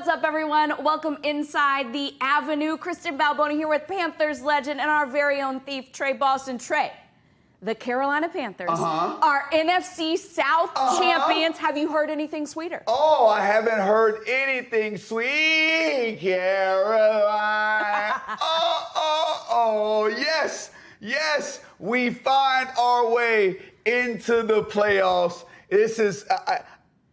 What's up, everyone? Welcome inside the Avenue. Kristen Balboni here with Panthers legend and our very own thief, Trey Boston. Trey, the Carolina Panthers are NFC South champions. Have you heard anything sweeter? Oh, I haven't heard anything sweet, Caroline. Yes, we find our way into the playoffs. This is,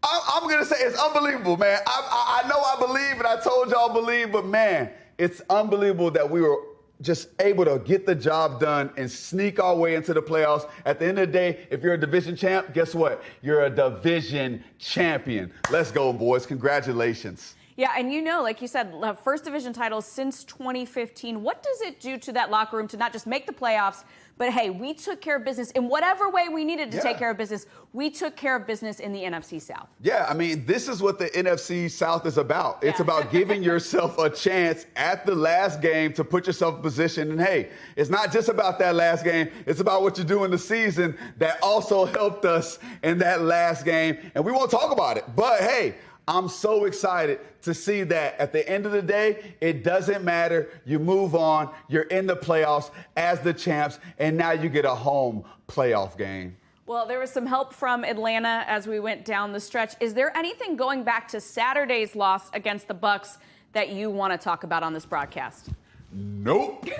I'm going to say it's unbelievable, man. I know I believe, and I told y'all believe, but man, it's unbelievable that we were just able to get the job done and sneak our way into the playoffs. At the end of the day, if you're a division champ, guess what? You're a division champion. Let's go, boys. Congratulations. Yeah, and you know, like you said, first division title since 2015. What does it do to that locker room to not just make the playoffs, but hey, we took care of business in whatever way we needed to take care of business. We took care of business in the NFC South. Yeah, I mean, this is what the NFC South is about. It's about giving yourself a chance at the last game to put yourself in position. And hey, it's not just about that last game. It's about what you do in the season that also helped us in that last game. And we won't talk about it. But hey, I'm so excited to see that at the end of the day, it doesn't matter. You move on. You're in the playoffs as the champs, and now you get a home playoff game. Well, there was some help from Atlanta as we went down the stretch. Is there anything going back to Saturday's loss against the Bucs that you want to talk about on this broadcast? Nope. Hey,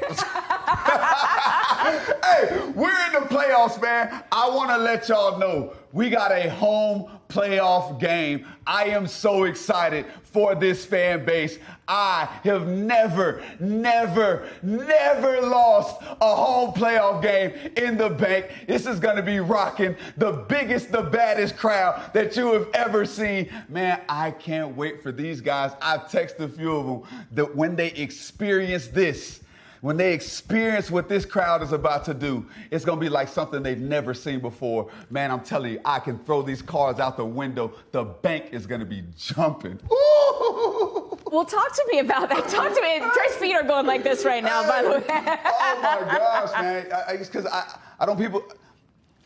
we're in the playoffs, man. I want to let y'all know we got a home playoff game. I am so excited for this fan base. I have never lost a home playoff game in the bank. This is going to be rocking the biggest, the baddest crowd that you have ever seen. Man, I can't wait for these guys. I've texted a few of them that when they experience this, when they experience what this crowd is about to do, it's going to be like something they've never seen before. Man, I'm telling you, I can throw these cards out the window. The bank is going to be jumping. Ooh. Well, talk to me about that. Talk to me. Trey's feet are going like this right now, by the way. Oh, my gosh, man. It's because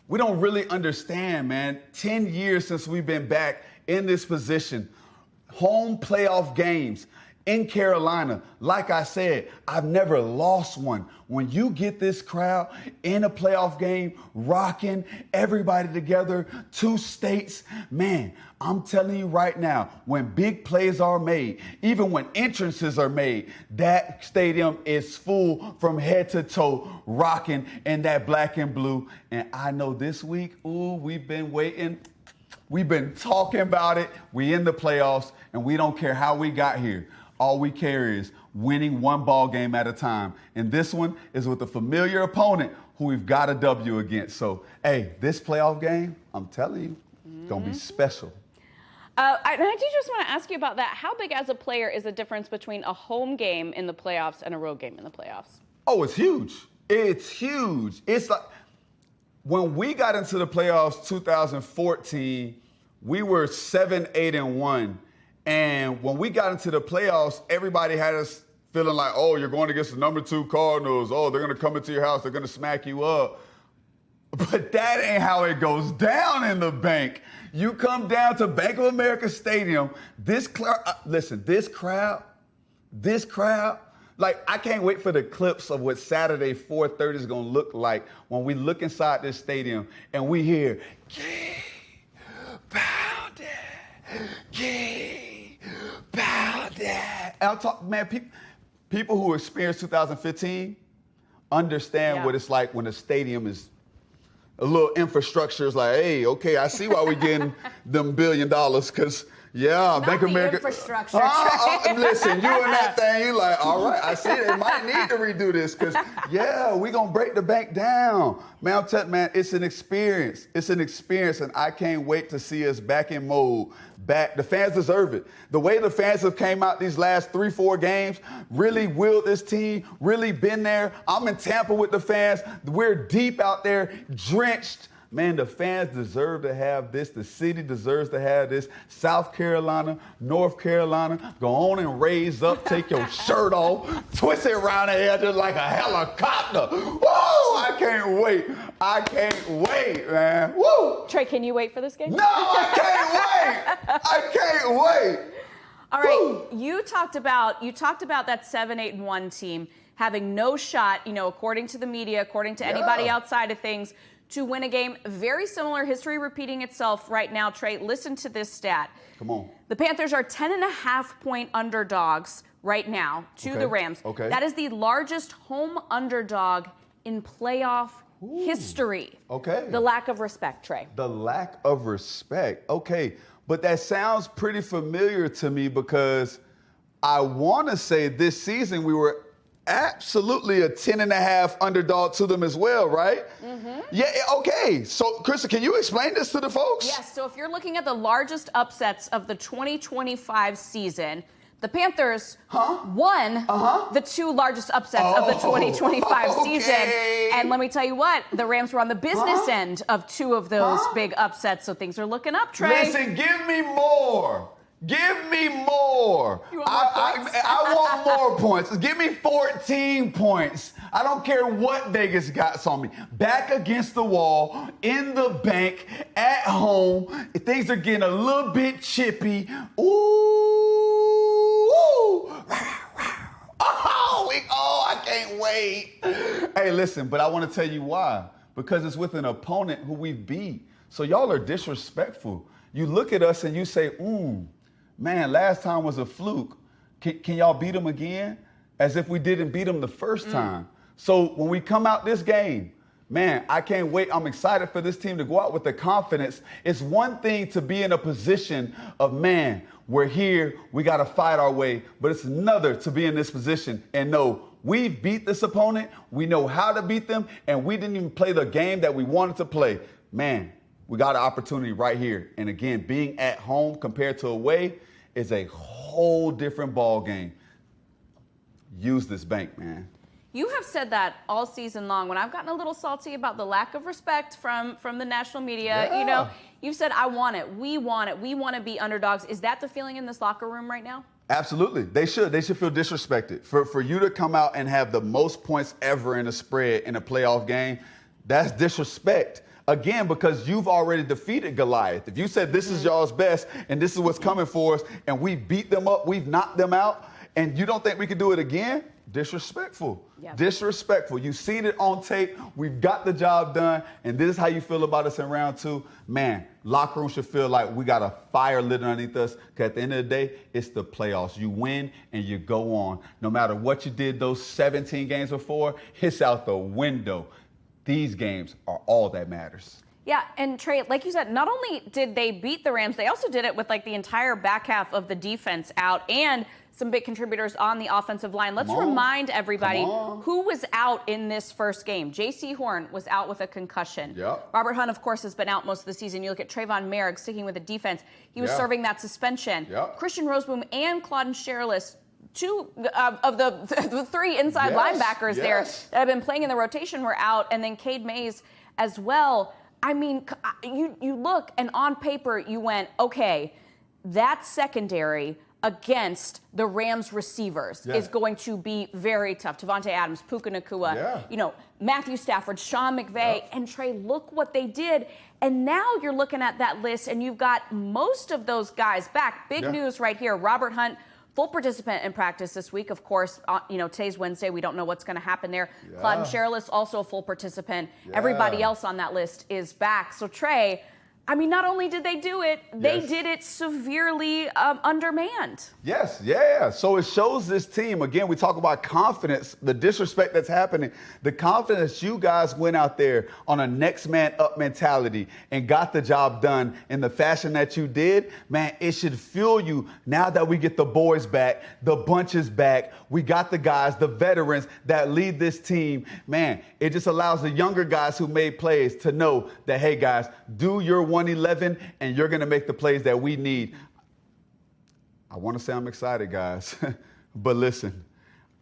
we don't really understand, man. 10 years since we've been back in this position. Home playoff games. In Carolina, like I said, I've never lost one. When you get this crowd in a playoff game, rocking, everybody together, 2 states, man, I'm telling you right now, when big plays are made, even when entrances are made, that stadium is full from head to toe, rocking in that black and blue. And I know this week, we've been waiting. We've been talking about it. We in the playoffs, and we don't care how we got here. All we care is winning one ball game at a time. And this one is with a familiar opponent who we've got a W against. So, hey, this playoff game, I'm telling you, it's going to be special. I do just want to ask you about that. How big as a player is the difference between a home game in the playoffs and a road game in the playoffs? Oh, it's huge. It's huge. It's like when we got into the playoffs 2014, we were 7-8-1. And when we got into the playoffs, everybody had us feeling like, oh, you're going against the number 2 Cardinals. Oh, they're going to come into your house. They're going to smack you up. But that ain't how it goes down in the bank. You come down to Bank of America Stadium. This crowd, like, I can't wait for the clips of what Saturday 4:30 is going to look like when we look inside this stadium and we hear, pound it. And I'm talking, man, people who experienced 2015 understand what it's like when a stadium is a little infrastructure is like, hey, okay, I see why we're getting them $1 billion because, Bank of America. Infrastructure. Listen, you and that thing, you like, all right, I see they might need to redo this because, we're going to break the bank down. Man, I'm telling you, man, it's an experience. It's an experience, and I can't wait to see us back in mode. The fans deserve it. The way the fans have came out these last 3-4 games, really willed this team, really been there. I'm in Tampa with the fans. We're deep out there, drenched. Man, the fans deserve to have this. The city deserves to have this. South Carolina, North Carolina, go on and raise up, take your shirt off, twist it around the head just like a helicopter. Woo! I can't wait. I can't wait, man. Woo! Trey, can you wait for this game? No, I can't wait. I can't wait. All right, you talked about that 7-8-1 team having no shot, according to the media, according to anybody outside of things, to win a game. Very similar history repeating itself right now. Trey, listen to this stat. Come on. The Panthers are 10.5-point underdogs right now to the Rams. Okay. That is the largest home underdog in playoff history. Okay. The lack of respect, Trey. The lack of respect. Okay. But that sounds pretty familiar to me because I want to say this season we were absolutely a 10.5 underdog to them as well, right? Mm-hmm. Yeah, okay. So, Kristen, can you explain this to the folks? Yes, so if you're looking at the largest upsets of the 2025 season, the Panthers won the two largest upsets of the 2025 season. And let me tell you what, the Rams were on the business end of two of those big upsets, so things are looking up, Trey. Listen, give me more. Give me more. You want more points? I want more points. Give me 14 points. I don't care what Vegas got on me. Back against the wall, in the bank, at home. Things are getting a little bit chippy. I can't wait. Hey, listen, but I want to tell you why. Because it's with an opponent who we beat. So y'all are disrespectful. You look at us and you say, man, last time was a fluke. Can y'all beat them again? As if we didn't beat them the first time. So when we come out this game, man, I can't wait. I'm excited for this team to go out with the confidence. It's one thing to be in a position of, man, we're here, we got to fight our way. But it's another to be in this position and know we've beat this opponent, we know how to beat them, and we didn't even play the game that we wanted to play. Man, we got an opportunity right here. And again, being at home compared to away is a whole different ball game. Use this bank, man. You have said that all season long. When I've gotten a little salty about the lack of respect from the national media, you've said, I want it. We want to be underdogs. Is that the feeling in this locker room right now? Absolutely. They should feel disrespected. For you to come out and have the most points ever in a spread in a playoff game, that's disrespect. Again, because you've already defeated Goliath. If you said this is y'all's best and this is what's coming for us and we beat them up, we've knocked them out, and you don't think we can do it again? Disrespectful. Yep. Disrespectful. You've seen it on tape. We've got the job done. And this is how you feel about us in round two. Man, locker room should feel like we got a fire lit underneath us. Because at the end of the day, it's the playoffs. You win and you go on. No matter what you did those 17 games before, it's out the window. These games are all that matters. Yeah, and Trey, like you said, not only did they beat the Rams, they also did it with the entire back half of the defense out and some big contributors on the offensive line. Let's remind everybody who was out in this first game. J.C. Horn was out with a concussion. Yep. Robert Hunt, of course, has been out most of the season. You look at Trayvon Merrick sticking with the defense. He was serving that suspension. Yep. Christian Roseboom and Claudin Sherrillis, two of the three inside linebackers there that have been playing in the rotation, were out, and then Cade Mays as well. I mean, you look, and on paper you went, okay, that secondary against the Rams receivers is going to be very tough. Devontae Adams, Puka Nacua, Matthew Stafford, Sean McVay, and Trey, look what they did. And now you're looking at that list, and you've got most of those guys back. Big news right here. Robert Hunt, full participant in practice this week. Of course, today's Wednesday. We don't know what's going to happen there. Claudin Sherrillis, also a full participant. Everybody else on that list is back. So, Trey, I mean, not only did they do it, they did it severely undermanned. Yes, yeah. So it shows this team, again, we talk about confidence, the disrespect that's happening, the confidence you guys went out there on a next man up mentality and got the job done in the fashion that you did. Man, it should fuel you now that we get the boys back, the bunches back. We got the guys, the veterans that lead this team. Man, it just allows the younger guys who made plays to know that, hey, guys, do your 111 and you're going to make the plays that we need. I want to say I'm excited, guys, but listen,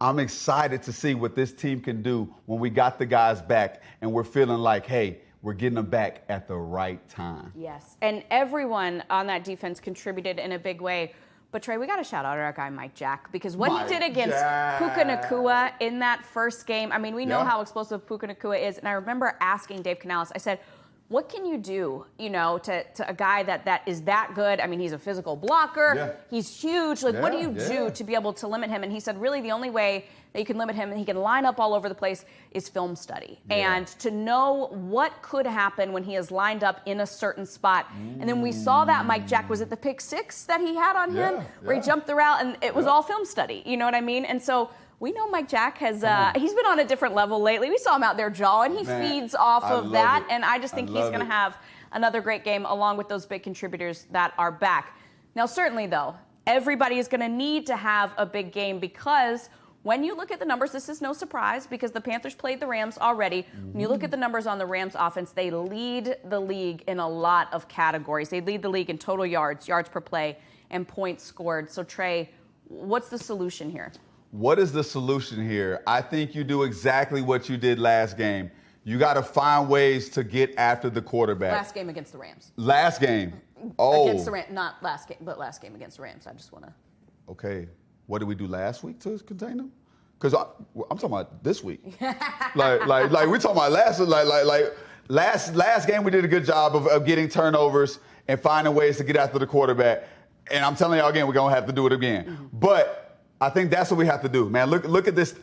I'm excited to see what this team can do when we got the guys back and we're feeling like, hey, we're getting them back at the right time. Yes, and everyone on that defense contributed in a big way. But, Trey, we got to shout out our guy, Mike Jack, because what he did against Puka Nacua in that first game, I mean, we know how explosive Puka Nacua is. And I remember asking Dave Canales, I said, What can you do, to a guy that is that good? I mean, he's a physical blocker. Yeah. He's huge. Like, what do you do to be able to limit him? And he said, really, the only way that you can limit him and he can line up all over the place is film study. Yeah. And to know what could happen when he is lined up in a certain spot. And then we saw that Mike Jack, was it the pick six that he had on him? Where he jumped the route, and it was all film study. You know what I mean? And so we know Mike Jack has, he's been on a different level lately. We saw him out there jawing. He feeds off of that. And I just think he's going to have another great game along with those big contributors that are back. Now, certainly, though, everybody is going to need to have a big game because when you look at the numbers, this is no surprise because the Panthers played the Rams already. When you look at the numbers on the Rams offense, they lead the league in a lot of categories. They lead the league in total yards, yards per play, and points scored. So, Trey, what's the solution here? What is the solution here? I think you do exactly what you did last game. You got to find ways to get after the quarterback. Last game against the Rams. Last game. Oh. Against the Rams, not last game, but last game against the Rams. I just want to. Okay. What did we do last week to contain them? Because I'm talking about this week. like we're talking about last game we did a good job of getting turnovers and finding ways to get after the quarterback. And I'm telling y'all again, we're going to have to do it again. But I think that's what we have to do, man. Look at this.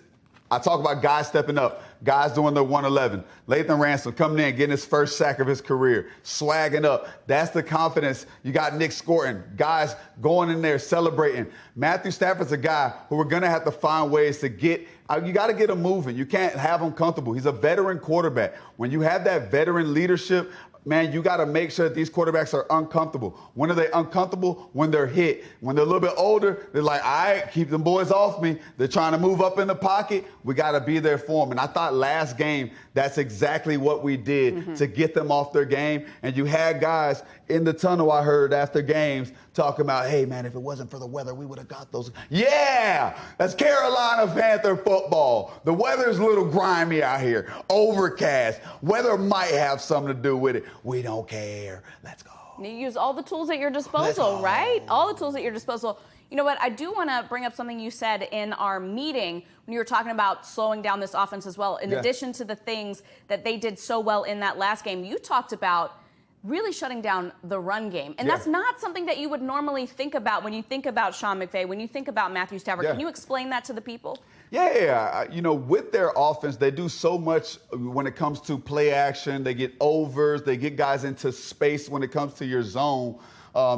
I talk about guys stepping up, guys doing the 111. Lathan Ransom coming in, getting his first sack of his career, swagging up. That's the confidence. You got Nick Scorton, guys going in there celebrating. Matthew Stafford's a guy who we're going to have to find ways to get. You got to get him moving. You can't have him comfortable. He's a veteran quarterback. When you have that veteran leadership, man, you got to make sure that these quarterbacks are uncomfortable. When are they uncomfortable? When they're hit. When they're a little bit older, they're like, all right, keep them boys off me. They're trying to move up in the pocket. We got to be there for them. And I thought last game, that's exactly what we did to get them off their game. And you had guys in the tunnel, I heard, after games talking about, hey, man, if it wasn't for the weather, we would have got those. Yeah, that's Carolina Panther football. The weather's a little grimy out here. Overcast. Weather might have something to do with it. We don't care. Let's go. You use all the tools at your disposal, right? All the tools at your disposal. You know what? I do want to bring up something you said in our meeting when you were talking about slowing down this offense as well. In addition to the things that they did so well in that last game, you talked about really shutting down the run game. And that's not something that you would normally think about when you think about Sean McVay, when you think about Matthew Stafford. Can you explain that to the people? Yeah. With their offense, they do so much when it comes to play action. They get overs. They get guys into space when it comes to your zone.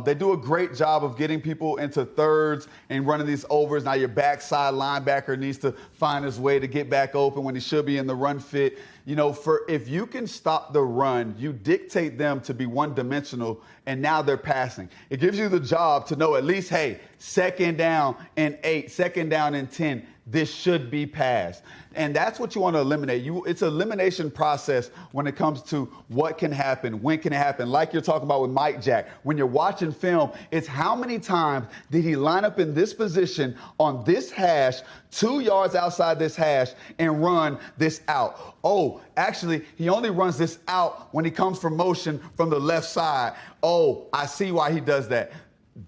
They do a great job of getting people into thirds and running these overs. Now your backside linebacker needs to find his way to get back open when he should be in the run fit. If you can stop the run, you dictate them to be one-dimensional, and now they're passing. It gives you the job to know at least, hey, second down and 8, second down and 10, this should be passed. And that's what you want to eliminate. It's an elimination process when it comes to what can happen, when can it happen. Like you're talking about with Mike Jack. When you're watching film, it's how many times did he line up in this position on this hash, 2 yards outside this hash, and run this out. Oh, actually, he only runs this out when he comes from motion from the left side. Oh, I see why he does that.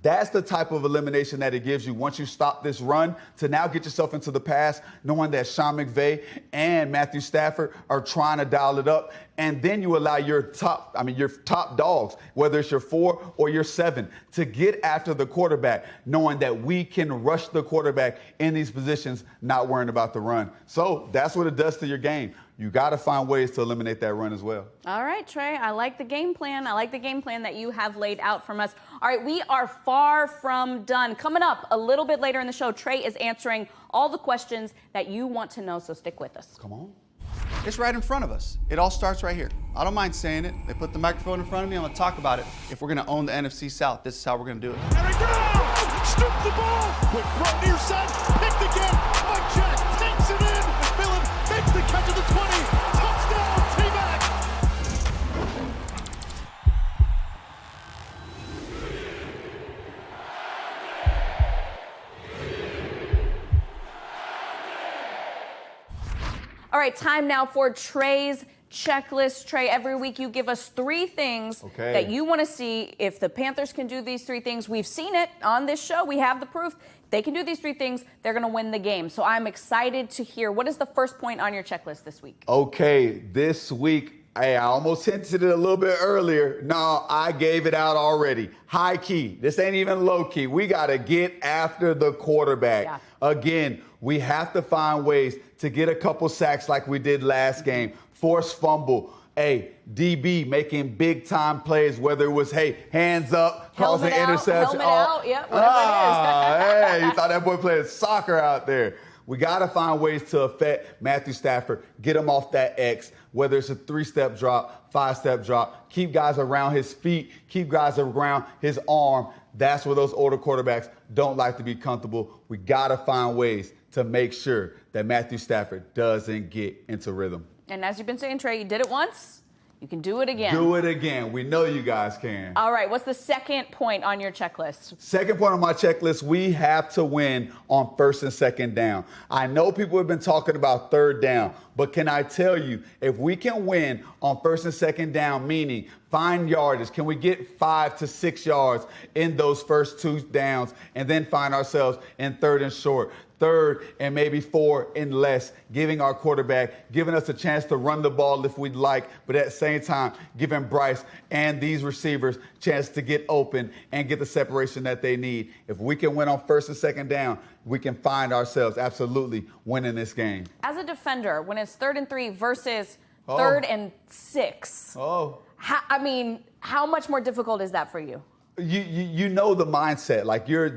That's the type of elimination that it gives you once you stop this run to now get yourself into the pass, knowing that Sean McVay and Matthew Stafford are trying to dial it up. And then you allow your top dogs, whether it's your 4 or your 7, to get after the quarterback, knowing that we can rush the quarterback in these positions, not worrying about the run. So that's what it does to your game. You got to find ways to eliminate that run as well. All right, Trey, I like the game plan. I like the game plan that you have laid out from us. All right, we are far from done. Coming up a little bit later in the show, Trey is answering all the questions that you want to know, so stick with us. Come on. It's right in front of us. It all starts right here. I don't mind saying it. They put the microphone in front of me. I'm going to talk about it. If we're going to own the NFC South, this is how we're going to do it. There we go! Scoop the ball! Quick throw near side. Picked again. Mike Jack takes it in. McMillan makes the catch at the 20. Touchdown, T-Mac! All right, time now for Trey's checklist. Trey, every week you give us 3 things that you want to see. If the Panthers can do these 3 things, we've seen it on this show. We have the proof. If they can do these 3 things, they're going to win the game. So I'm excited to hear. What is the first point on your checklist this week? Okay, this week, Hey, I almost hinted it a little bit earlier. No, I gave it out already. High key. This ain't even low key. We got to get after the quarterback. Yeah. Again, we have to find ways to get a couple sacks like we did last game. Force fumble. Hey, DB making big time plays, whether it was, hey, hands up, causing interception. Helmet out, yep, whatever it is. Hey, you thought that boy playing soccer out there. We got to find ways to affect Matthew Stafford, get him off that X, whether it's a 3-step drop, 5-step drop, keep guys around his feet, keep guys around his arm. That's where those older quarterbacks don't like to be comfortable. We got to find ways to make sure that Matthew Stafford doesn't get into rhythm. And as you've been saying, Trey, you did it once. You can do it again. Do it again. We know you guys can. All right, what's the second point on your checklist? Second point on my checklist, we have to win on first and second down. I know people have been talking about third down, but can I tell you, if we can win on first and second down, meaning find yardage, can we get 5 to 6 yards in those first 2 downs and then find ourselves in third and short? Third and maybe 4 and less, giving our quarterback, giving us a chance to run the ball if we'd like, but at the same time, giving Bryce and these receivers a chance to get open and get the separation that they need. If we can win on first and second down, we can find ourselves absolutely winning this game. As a defender, when it's 3rd and 3 versus 3rd and 6, how much more difficult is that for you? You know the mindset. Like you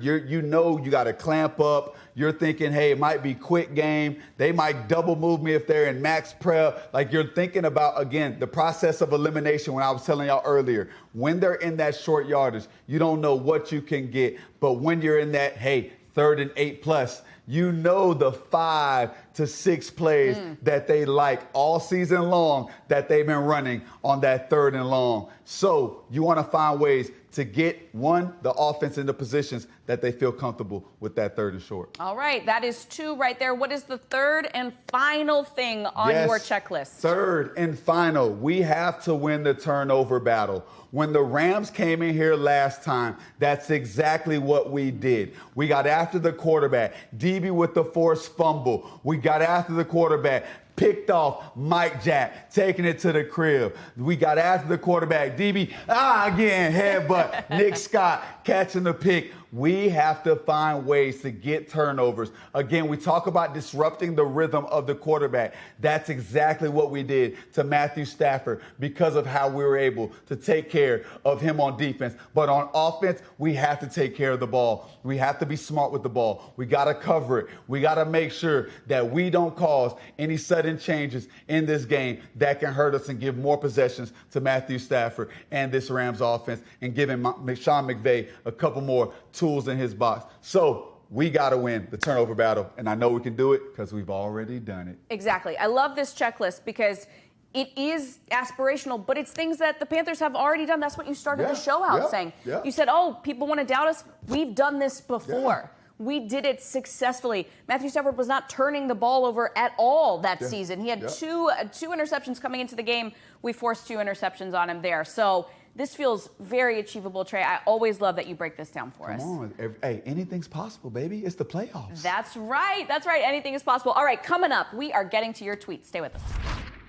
got to clamp up. You're thinking, hey, it might be quick game. They might double move me if they're in max prep. Like you're thinking about, again, the process of elimination when I was telling y'all earlier. When they're in that short yardage, you don't know what you can get. But when you're in that, hey, 3rd and 8 plus, you know the 5 to 6 plays that they like all season long that they've been running on that 3rd and long. So you want to find ways to get, the offense into positions that they feel comfortable with that 3rd and short. All right, that is 2 right there. What is the third and final thing on your checklist? Third and final, we have to win the turnover battle. When the Rams came in here last time, that's exactly what we did. We got after the quarterback, DB with the forced fumble. We got after the quarterback, picked off Mike Jack, taking it to the crib. We got after the quarterback, DB, again, headbutt, Nick Scott catching the pick. We have to find ways to get turnovers. Again, we talk about disrupting the rhythm of the quarterback. That's exactly what we did to Matthew Stafford because of how we were able to take care of him on defense. But on offense, we have to take care of the ball. We have to be smart with the ball. We got to cover it. We got to make sure that we don't cause any sudden changes in this game that can hurt us and give more possessions to Matthew Stafford and this Rams offense and giving Sean McVay a couple more tools in his box. So we got to win the turnover battle, and I know we can do it because we've already done it. Exactly. I love this checklist because it is aspirational, but it's things that the Panthers have already done. That's what you started the show out saying. You said, people want to doubt us. We've done this before. We did it successfully. Matthew Stafford was not turning the ball over at all that season. He had two interceptions coming into the game. We forced 2 interceptions on him there. So this feels very achievable, Trey. I always love that you break this down for us. Come on. Hey, anything's possible, baby. It's the playoffs. That's right. That's right. Anything is possible. All right, coming up, we are getting to your tweets. Stay with us.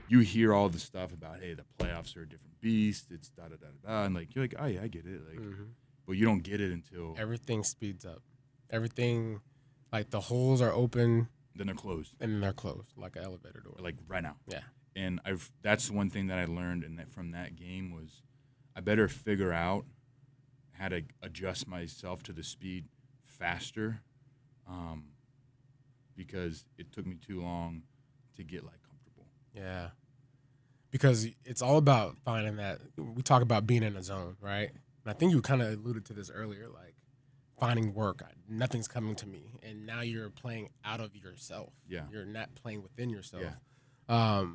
You hear all the stuff about, hey, the playoffs are a different beast. It's da-da-da-da-da. And, you're like, oh, yeah, I get it. But you don't get it until everything speeds up. Everything, the holes are open. Then they're closed. And then they're closed, like an elevator door. Like right now. Yeah. And that's one thing that I learned from that game was I better figure out how to adjust myself to the speed faster because it took me too long to get comfortable. Yeah. Because it's all about finding that – we talk about being in a zone, right? And I think you kind of alluded to this earlier, finding work. Nothing's coming to me. And now you're playing out of yourself. Yeah. You're not playing within yourself. Yeah.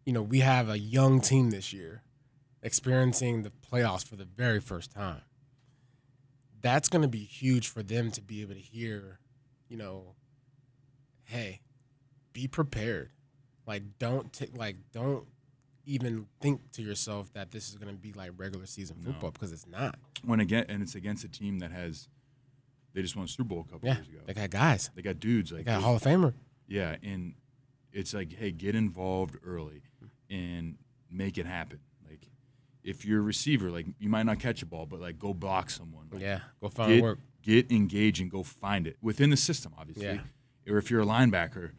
We have a young team this year experiencing the playoffs for the very first time. That's going to be huge for them to be able to hear, hey, be prepared. Don't even think to yourself that this is going to be like regular season football because it's not. And it's against a team that they just won a Super Bowl a couple years ago. They got guys. They got dudes. They got a Hall of Famer. Yeah, and it's hey, get involved early. And make it happen. Like, if you're a receiver, like, you might not catch a ball, but, like, go block someone. Like, Yeah, go find work. Get engaged and go find it within the system, obviously. Yeah. Or if you're a linebacker,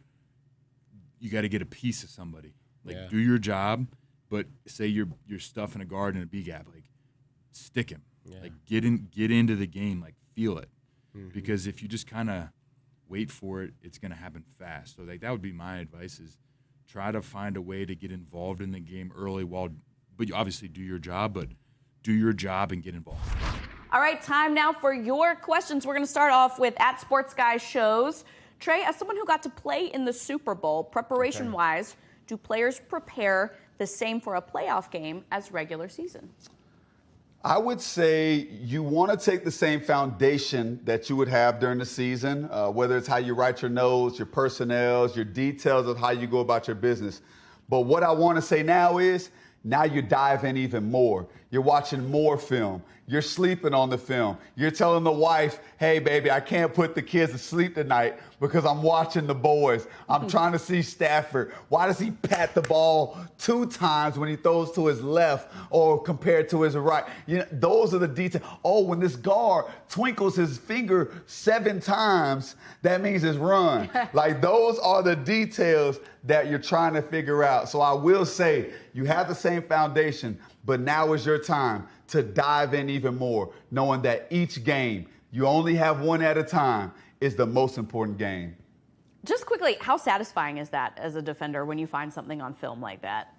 you got to get a piece of somebody. Like, do your job, but say you're stuffing a guard in a B gap, like, stick him. Yeah. Like, get into the game, like, feel it. Because if you just kind of wait for it, it's going to happen fast. So, like, that would be my advice, is try to find a way to get involved in the game early but you obviously do your job, but do your job and get involved. All right, time now for your questions. We're going to start off with @SportsGuysShows. Trey, as someone who got to play in the Super Bowl, preparation-wise, do players prepare the same for a playoff game as regular season? I would say you want to take the same foundation that you would have during the season, whether it's how you write your notes, your personnels, your details of how you go about your business. But what I want to say now is, now you dive in even more. You're watching more film. You're sleeping on the film. You're telling the wife, hey, baby, I can't put the kids to sleep tonight because I'm watching the boys. I'm trying to see Stafford. Why does he pat the ball 2 times when he throws to his left or compared to his right? You know, those are the details. Oh, when this guard twinkles his finger 7 times, that means it's run. Like, those are the details that you're trying to figure out. So I will say, you have the same foundation, but now is your time to dive in even more, knowing that each game, you only have one at a time, is the most important game. Just quickly, how satisfying is that as a defender when you find something on film like that?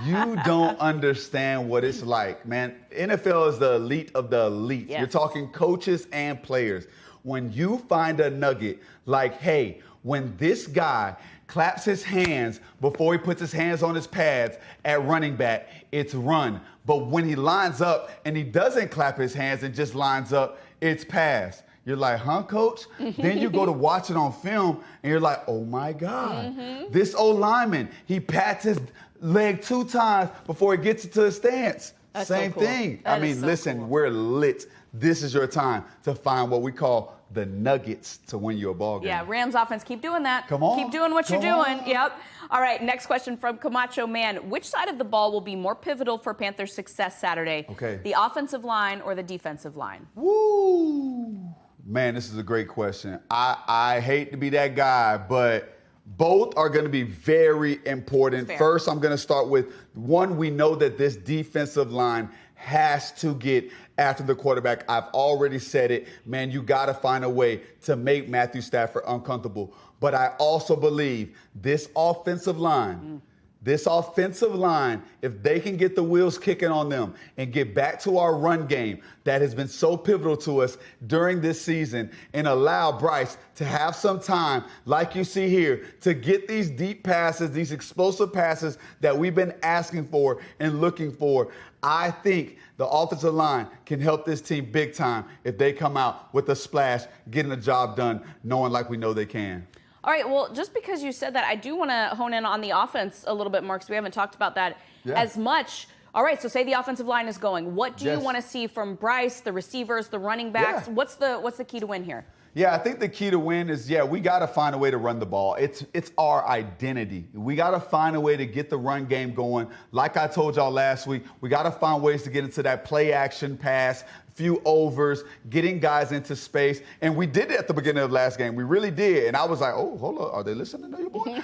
You don't understand what it's like, man. NFL is the elite of the elite. Yes. You're talking coaches and players. When you find a nugget like, hey, when this guy claps his hands before he puts his hands on his pads at running back, it's run. But when he lines up and he doesn't clap his hands and just lines up, it's pass. You're like, huh, coach? Then you go to watch it on film and you're like, oh my God, this old lineman, he pats his leg 2 times before he gets into the stance. That's Same so cool. thing. That I mean, is so listen, cool. we're lit. This is your time to find what we call the nuggets to win you a ball game. Yeah, Rams offense, keep doing that. Come on. Keep doing what you're Come doing. on. Yep. All right, next question from Camacho Man. Which side of the ball will be more pivotal for Panthers' success Saturday? Okay. The offensive line or the defensive line? Woo! Man, this is a great question. I hate to be that guy, but both are going to be very important. Fair. First, I'm going to start with one. We know that this defensive line has to get after the quarterback. I've already said it. Man, you got to find a way to make Matthew Stafford uncomfortable. But I also believe this offensive line, if they can get the wheels kicking on them and get back to our run game that has been so pivotal to us during this season, and allow Bryce to have some time, like you see here, to get these deep passes, these explosive passes that we've been asking for and looking for, I think the offensive line can help this team big time if they come out with a splash, getting the job done, knowing like we know they can. All right, well, just because you said that, I do want to hone in on the offense a little bit more because we haven't talked about that as much. All right, so say the offensive line is going. What do you want to see from Bryce, the receivers, the running backs? Yeah. What's the key to win here? Yeah, I think the key to win is, we got to find a way to run the ball. It's our identity. We got to find a way to get the run game going. Like I told y'all last week, we got to find ways to get into that play action pass, few overs, getting guys into space. And we did it at the beginning of last game. We really did. And I was like, oh, hold on. Are they listening to you, boy?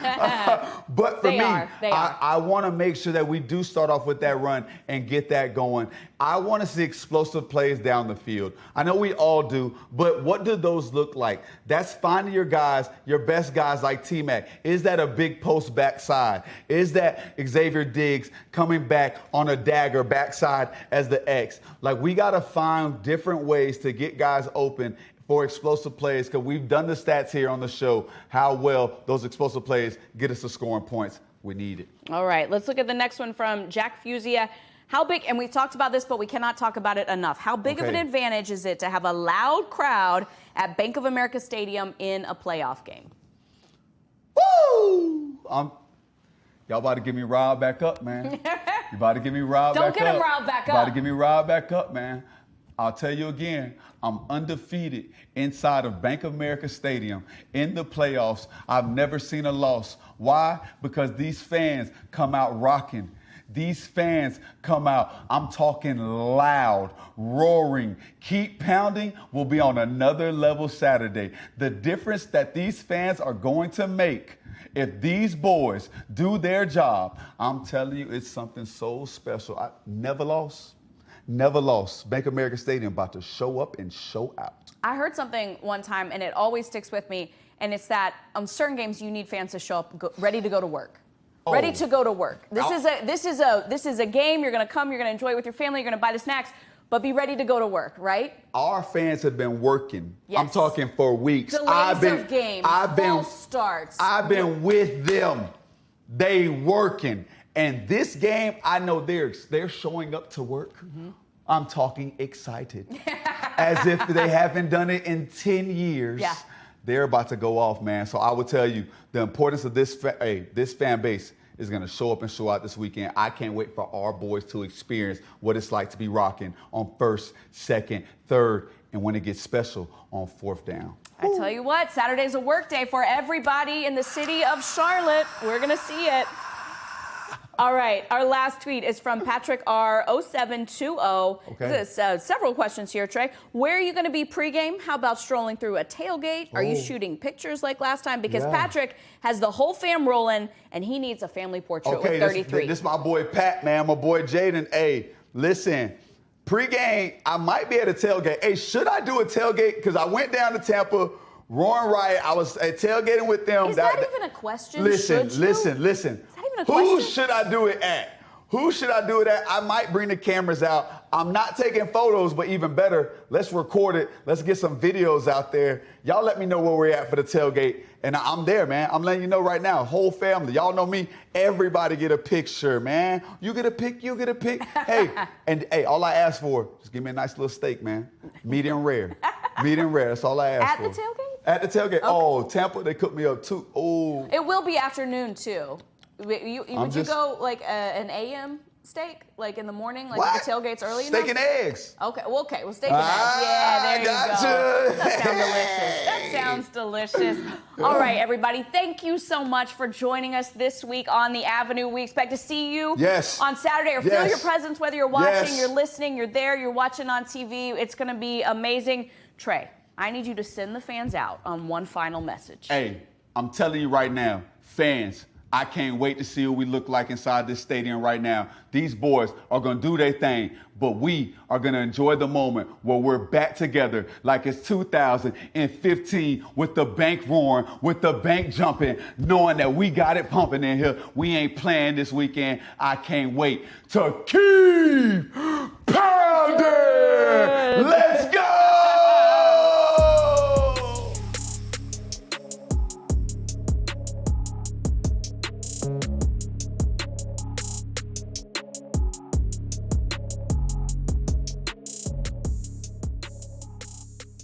But for They are. I want to make sure that we do start off with that run and get that going. I want to see explosive plays down the field. I know we all do, but what do those look like? That's finding your guys, your best guys like T-Mac. Is that a big post backside? Is that Xavier Diggs coming back on a dagger backside as the X? Like, we got to find different ways to get guys open for explosive plays, because we've done the stats here on the show, how well those explosive plays get us to scoring points. We need it. All right, let's look at the next one from Jack Fusia. How big, and we've talked about this, but we cannot talk about it enough. How big of an advantage is it to have a loud crowd at Bank of America Stadium in a playoff game? Woo! Y'all about to get me riled back up, man. You about to get me riled back up. Don't get him riled back up. About to get me riled back up, man. I'll tell you again, I'm undefeated inside of Bank of America Stadium in the playoffs. I've never seen a loss. Why? Because these fans come out rocking. These fans come out, I'm talking loud, roaring, keep pounding. Will be on another level Saturday. The difference that these fans are going to make if these boys do their job, I'm telling you, it's something so special. I never lost. Never lost. Bank of America Stadium about to show up and show out. I heard something one time, and it always sticks with me, and it's that on certain games you need fans to show up ready to go to work. Ready to go to work. This is a game. You're gonna come. You're gonna enjoy it with your family. You're gonna buy the snacks, but be ready to go to work. Right? Our fans have been working. Yes. I'm talking for weeks. Delays of games. False starts. I've been with them. They working. And this game, I know they're showing up to work. Mm-hmm. I'm talking excited. As if they haven't done it in 10 years. Yeah. They're about to go off, man. So I will tell you, the importance of this fan base is going to show up and show out this weekend. I can't wait for our boys to experience what it's like to be rocking on first, second, third, and when it gets special on fourth down. I tell you what, Saturday's a work day for everybody in the city of Charlotte. We're going to see it. All right, our last tweet is from Patrick R0720. Okay. There's several questions here, Trey. Where are you going to be pregame? How about strolling through a tailgate? Are you shooting pictures like last time? Because Patrick has the whole fam rolling, and he needs a family portrait with 33. This my boy Pat, man. My boy Jaden. Hey, listen, pregame, I might be at a tailgate. Hey, should I do a tailgate? Because I went down to Tampa, roaring riot. I was tailgating with them. Is that even a question? Listen. Who should I do it at? Who should I do it at? I might bring the cameras out. I'm not taking photos, but even better, let's record it. Let's get some videos out there. Y'all let me know where we're at for the tailgate. And I'm there, man. I'm letting you know right now, whole family. Y'all know me. Everybody get a picture, man. You get a pic, you get a pic. Hey, all I ask for, just give me a nice little steak, man. Medium rare. Medium rare. That's all I ask for. At the tailgate? At the tailgate. Okay. Oh, Tampa, they cooked me up too. Oh. It will be afternoon, too. Would you go like an AM steak, like in the morning, like if the tailgate's early enough? Steak and eggs. Okay, well, steak and eggs. Yeah, there you go. That sounds delicious. All right, everybody, thank you so much for joining us this week on The Avenue. We expect to see you on Saturday, or feel your presence, whether you're watching, you're listening, you're there, you're watching on TV. It's going to be amazing. Trey, I need you to send the fans out on one final message. Hey, I'm telling you right now, fans, I can't wait to see what we look like inside this stadium right now. These boys are going to do their thing, but we are going to enjoy the moment where we're back together like it's 2015 with the bank roaring, with the bank jumping, knowing that we got it pumping in here. We ain't playing this weekend. I can't wait to keep